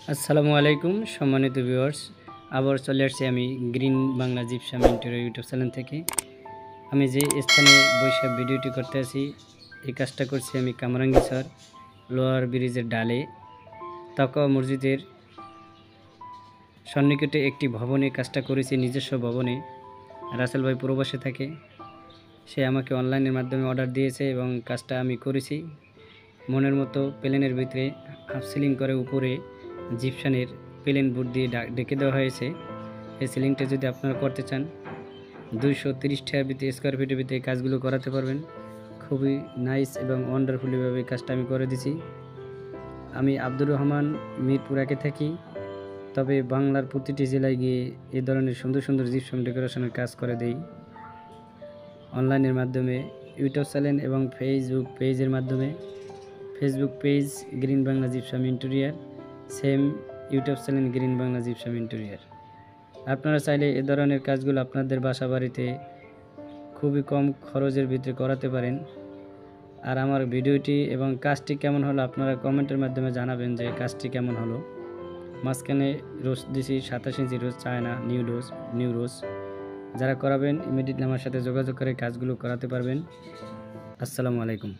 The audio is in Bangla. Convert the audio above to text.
আসসালামু আলাইকুম সম্মানিত ভিউয়ার্স, আবার চলে আসছি আমি green Bangla gypsum interior YouTube channel থেকে। আমি যে স্থানে বসে ভিডিওটি করতে আছি, এই কাজটা করছি আমি কামরাঙ্গীরচর লোয়ার ব্রিজের ডালে তাকওয়া মসজিদের সন্নিকটে একটি ভবনে কাজটা করেছি, নিজস্ব ভবনে। রাসেল ভাই প্রবাসে থাকে, সে আমাকে অনলাইনের মাধ্যমে অর্ডার দিয়েছে এবং কাজটা আমি করেছি মনের মতো। প্লেনের ভিতরে হাফ সিলিং করে উপরে জিপসানের প্লেন বোর্ড দিয়ে ডেকে দেওয়া হয়েছে। এই সিলিংটা যদি আপনারা করতে চান 230 টাকার ভিতরে স্কোয়ার ফিটের ভিতরে কাজগুলো করাতে পারবেন। খুবই নাইস এবং ওয়ান্ডারফুলিভাবে কাজটা আমি করে দিছি। আমি আব্দুর রহমান, মিরপুরাকে থাকি, তবে বাংলার প্রতিটি জেলায় গিয়ে এই ধরনের সুন্দর সুন্দর জিপসাম ডেকোরেশনের কাজ করে দেই অনলাইনের মাধ্যমে, ইউটিউব চ্যানেল এবং ফেসবুক পেজের মাধ্যমে। Facebook page green Bangla gypsum interior, same YouTube channel green Bangla gypsum interior. আপনারা চাইলে এ ধরনের কাজগুলো আপনাদের বাসা বাড়িতে খুবই কম খরচের ভিতরে করাতে পারেন। আর আমার ভিডিওটি এবং কাজটি কেমন হলো আপনারা কমেন্টের মাধ্যমে জানাবেন যে কাজটি কেমন হলো। মাঝখানে রোজ দিছি 27 ইঞ্চি রোজ, চায়না নিউ রোজ। যারা করাবেন ইমিডিয়েটলি আমার সাথে যোগাযোগ করে কাজগুলো করাতে পারবেন। আসসালামু আলাইকুম।